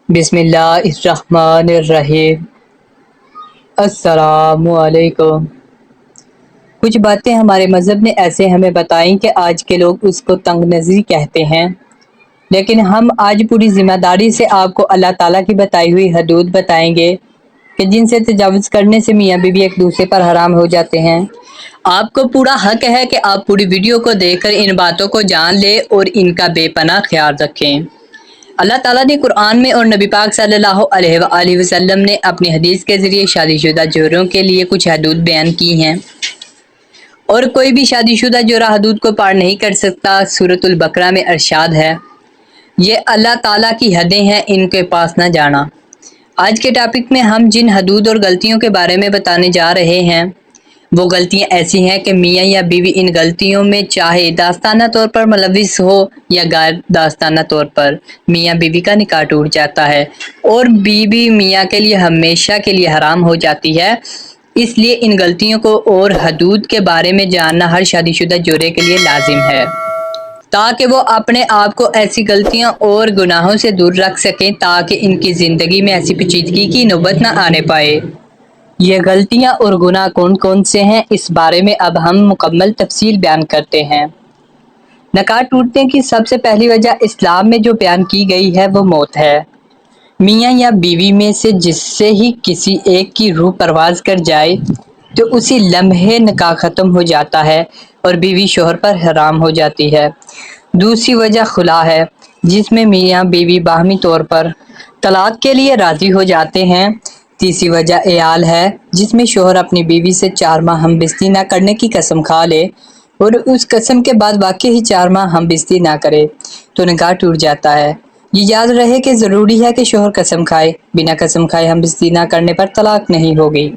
بسم اللہ الرحمن الرحیم۔ السلام علیکم۔ کچھ باتیں ہمارے مذہب نے ایسے ہمیں بتائیں کہ آج کے لوگ اس کو تنگ نظری کہتے ہیں، لیکن ہم آج پوری ذمہ داری سے آپ کو اللہ تعالیٰ کی بتائی ہوئی حدود بتائیں گے کہ جن سے تجاوز کرنے سے میاں بیوی ایک دوسرے پر حرام ہو جاتے ہیں۔ آپ کو پورا حق ہے کہ آپ پوری ویڈیو کو دیکھ کر ان باتوں کو جان لیں اور ان کا بے پناہ خیال رکھیں۔ اللہ تعالیٰ نے قرآن میں اور نبی پاک صلی اللہ علیہ وآلہ وسلم نے اپنی حدیث کے ذریعے شادی شدہ جوڑوں کے لیے کچھ حدود بیان کی ہیں، اور کوئی بھی شادی شدہ جوڑا حدود کو پار نہیں کر سکتا۔ سورۃ البقرہ میں ارشاد ہے، یہ اللہ تعالیٰ کی حدیں ہیں، ان کے پاس نہ جانا۔ آج کے ٹاپک میں ہم جن حدود اور غلطیوں کے بارے میں بتانے جا رہے ہیں وہ غلطیاں ایسی ہیں کہ میاں یا بیوی ان غلطیوں میں چاہے داستانہ طور پر ملوث ہو یا غیر داستانہ طور پر میاں بیوی کا نکاح ٹوٹ جاتا ہے اور بیوی میاں کے لیے ہمیشہ کے لیے حرام ہو جاتی ہے۔ اس لیے ان غلطیوں کو اور حدود کے بارے میں جاننا ہر شادی شدہ جوڑے کے لیے لازم ہے، تاکہ وہ اپنے آپ کو ایسی غلطیوں اور گناہوں سے دور رکھ سکیں تاکہ ان کی زندگی میں ایسی پیچیدگی کی نوبت نہ آنے پائے۔ یہ غلطیاں اور گناہ کون کون سے ہیں، اس بارے میں اب ہم مکمل تفصیل بیان کرتے ہیں۔ نکاح ٹوٹنے کی سب سے پہلی وجہ اسلام میں جو بیان کی گئی ہے وہ موت ہے۔ میاں یا بیوی میں سے جس سے ہی کسی ایک کی روح پرواز کر جائے تو اسی لمحے نکاح ختم ہو جاتا ہے اور بیوی شوہر پر حرام ہو جاتی ہے۔ دوسری وجہ خلا ہے، جس میں میاں بیوی باہمی طور پر طلاق کے لیے راضی ہو جاتے ہیں۔ تیسری وجہ عیال ہے، جس میں شوہر اپنی بیوی سے 4 ماہ ہم بستی نہ کرنے کی قسم کھا لے اور اس قسم کے بعد واقعی ہی 4 ماہ ہم بستی نہ کرے تو نکاح ٹوٹ جاتا ہے۔ یہ یاد رہے کہ ضروری ہے کہ شوہر قسم کھائے، بنا قسم کھائے ہم بستی نہ کرنے پر طلاق نہیں ہوگی۔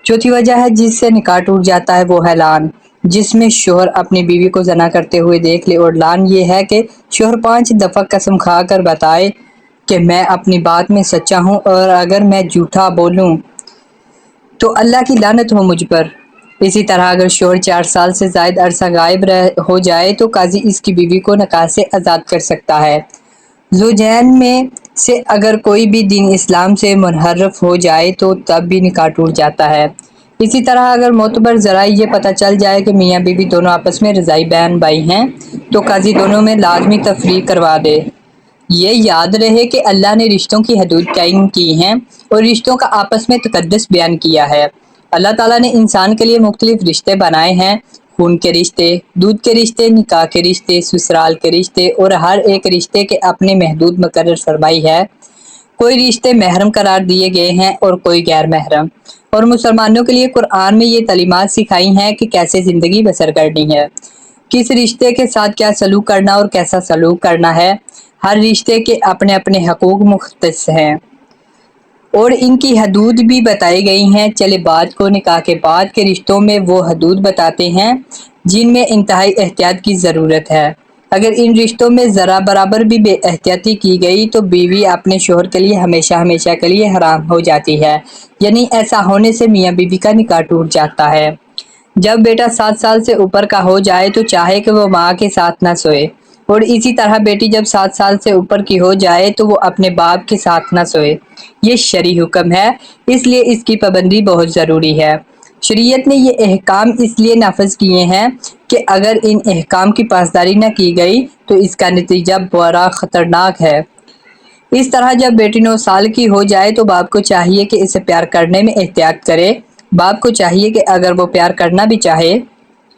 چوتھی وجہ ہے جس سے نکاح ٹوٹ جاتا ہے وہ ہے لعن، جس میں شوہر اپنی بیوی کو زنا کرتے ہوئے دیکھ لے، اور لعن یہ ہے کہ شوہر 5 دفعہ قسم کھا کر بتائے کہ میں اپنی بات میں سچا ہوں اور اگر میں جھوٹا بولوں تو اللہ کی لعنت ہو مجھ پر۔ اسی طرح اگر شوہر 4 سال سے زائد عرصہ غائب ہو جائے تو قاضی اس کی بیوی کو نکاح سے آزاد کر سکتا ہے۔ زوجین میں سے اگر کوئی بھی دین اسلام سے منحرف ہو جائے تو تب بھی نکاح ٹوٹ جاتا ہے۔ اسی طرح اگر معتبر ذرائع یہ پتہ چل جائے کہ میاں بیوی دونوں آپس میں رضائی بہن بھائی ہیں تو قاضی دونوں میں لازمی تفریق کروا دے۔ یہ یاد رہے کہ اللہ نے رشتوں کی حدود تعین کی ہیں اور رشتوں کا آپس میں تقدس بیان کیا ہے۔ اللہ تعالیٰ نے انسان کے لیے مختلف رشتے بنائے ہیں، خون کے رشتے، دودھ کے رشتے، نکاح کے رشتے، سسرال کے رشتے، اور ہر ایک رشتے کے اپنے محدود مقرر فرمائی ہے۔ کوئی رشتے محرم قرار دیے گئے ہیں اور کوئی غیر محرم، اور مسلمانوں کے لیے قرآن میں یہ تعلیمات سکھائی ہیں کہ کیسے زندگی بسر کرنی ہے، کس رشتے کے ساتھ کیا سلوک کرنا اور کیسا سلوک کرنا ہے۔ ہر رشتے کے اپنے اپنے حقوق مختص ہیں اور ان کی حدود بھی بتائی گئی ہیں۔ چلے بعد کو نکاح کے بعد کے رشتوں میں وہ حدود بتاتے ہیں جن میں انتہائی احتیاط کی ضرورت ہے۔ اگر ان رشتوں میں ذرا برابر بھی بے احتیاطی کی گئی تو بیوی اپنے شوہر کے لیے ہمیشہ ہمیشہ کے لیے حرام ہو جاتی ہے، یعنی ایسا ہونے سے میاں بیوی کا نکاح ٹوٹ جاتا ہے۔ جب بیٹا 7 سال سے اوپر کا ہو جائے تو چاہے کہ وہ ماں کے ساتھ نہ سوئے، اور اسی طرح بیٹی جب 7 سال سے اوپر کی ہو جائے تو وہ اپنے باپ کے ساتھ نہ سوئے۔ یہ شرعی حکم ہے، اس لیے اس کی پابندی بہت ضروری ہے۔ شریعت نے یہ احکام اس لیے نافذ کیے ہیں کہ اگر ان احکام کی پاسداری نہ کی گئی تو اس کا نتیجہ بڑا خطرناک ہے۔ اس طرح جب بیٹی 9 سال کی ہو جائے تو باپ کو چاہیے کہ اسے پیار کرنے میں احتیاط کرے۔ باپ کو چاہیے کہ اگر وہ پیار کرنا بھی چاہے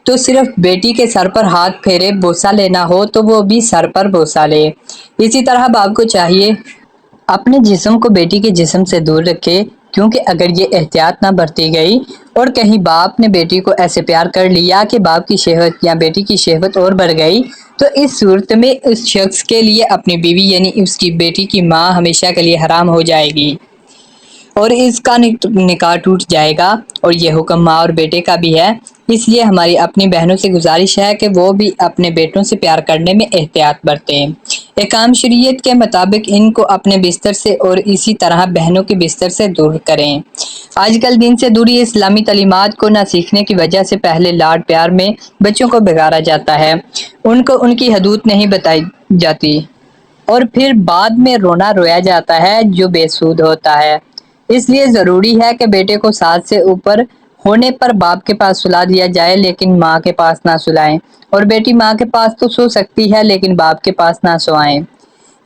تو صرف بیٹی کے سر پر ہاتھ پھیرے، بوسہ لینا ہو تو وہ بھی سر پر بوسہ لے۔ اسی طرح باپ کو چاہیے اپنے جسم کو بیٹی کے جسم سے دور رکھے، کیونکہ اگر یہ احتیاط نہ برتی گئی اور کہیں باپ نے بیٹی کو ایسے پیار کر لیا کہ باپ کی شہوت یا بیٹی کی شہوت اور بڑھ گئی تو اس صورت میں اس شخص کے لیے اپنی بیوی یعنی اس کی بیٹی کی ماں ہمیشہ کے لیے حرام ہو جائے گی اور اس کا نکاح ٹوٹ جائے گا، اور یہ حکم ماں اور بیٹے کا بھی ہے۔ اس لیے ہماری اپنی بہنوں سے گزارش ہے کہ وہ بھی اپنے بیٹوں سے پیار کرنے میں احتیاط برتیں۔ احکام شریعت کے مطابق ان کو اپنے بستر سے اور اسی طرح بہنوں کے بستر سے دور کریں۔ آج کل دین سے دوری اسلامی تعلیمات کو نہ سیکھنے کی وجہ سے پہلے لاڈ پیار میں بچوں کو بگاڑا جاتا ہے، ان کو ان کی حدود نہیں بتائی جاتی۔ اور پھر بعد میں رونا رویا جاتا ہے جو بے سود ہوتا ہے۔ اس لیے ضروری ہے کہ بیٹے کو 7 سے اوپر ہونے پر باپ کے پاس سلا دیا جائے لیکن ماں کے پاس نہ سلائیں، اور بیٹی ماں کے پاس تو سو سکتی ہے لیکن باپ کے پاس نہ سوائیں۔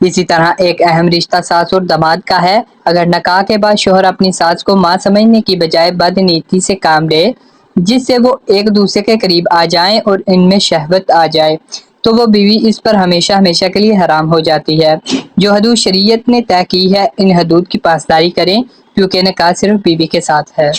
اسی طرح ایک اہم رشتہ ساس اور داماد کا ہے۔ اگر نکاح کے بعد شوہر اپنی ساس کو ماں سمجھنے کی بجائے بد نیتی سے کام لے جس سے وہ ایک دوسرے کے قریب آ جائیں اور ان میں شہوت آ جائے تو وہ بیوی اس پر ہمیشہ ہمیشہ کے لیے حرام ہو جاتی ہے۔ جو حدود شریعت نے طے کی ہے ان حدود کی پاسداری کریں کیونکہ نکاح صرف بیوی کے ساتھ ہے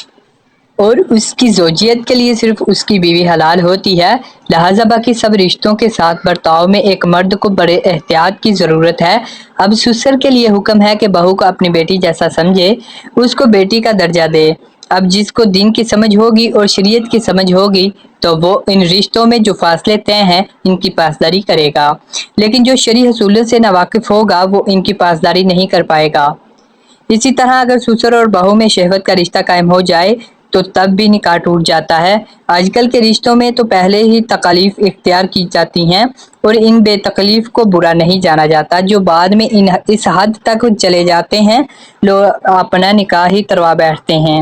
اور اس کی زوجیت کے لیے صرف اس کی بیوی حلال ہوتی ہے، لہذا باقی سب رشتوں کے ساتھ برتاؤ میں ایک مرد کو بڑے احتیاط کی ضرورت ہے۔ اب سسر کے لیے حکم ہے کہ بہو کو اپنی بیٹی جیسا سمجھے، اس کو بیٹی کا درجہ دے۔ اب جس کو دین کی سمجھ ہوگی اور شریعت کی سمجھ ہوگی تو وہ ان رشتوں میں جو فاصلے طے ہیں ان کی پاسداری کرے گا، لیکن جو شرعی اصولوں سے ناواقف ہوگا وہ ان کی پاسداری نہیں کر پائے گا۔ اسی طرح اگر سسر اور بہو میں شہوت کا رشتہ قائم ہو جائے تو تب بھی نکاح ٹوٹ جاتا ہے۔ آج کل کے رشتوں میں تو پہلے ہی تکالیف اختیار کی جاتی ہیں اور ان بے تکلیف کو برا نہیں جانا جاتا جو بعد میں اس حد تک چلے جاتے ہیں لوگ اپنا نکاح ہی تروا بیٹھتے ہیں۔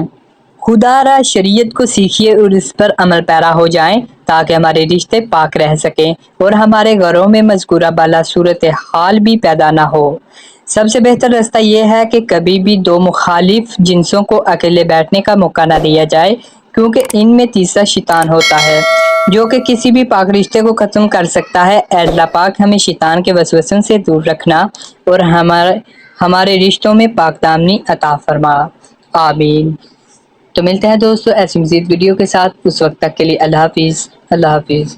خدا را شریعت کو سیکھیے اور اس پر عمل پیرا ہو جائیں تاکہ ہمارے رشتے پاک رہ سکیں اور ہمارے گھروں میں مذکورہ بالا صورتحال بھی پیدا نہ ہو۔ سب سے بہتر راستہ یہ ہے کہ کبھی بھی دو مخالف جنسوں کو اکیلے بیٹھنے کا موقع نہ دیا جائے کیونکہ ان میں تیسرا شیطان ہوتا ہے جو کہ کسی بھی پاک رشتے کو ختم کر سکتا ہے۔ اے اللہ پاک ہمیں شیطان کے وسوسوں سے دور رکھنا اور ہمارے رشتوں میں پاک دامنی عطا فرما، آمین۔ تو ملتے ہیں دوستو ایسی مزید ویڈیو کے ساتھ، اس وقت تک کے لیے اللہ حافظ۔ اللہ حافظ۔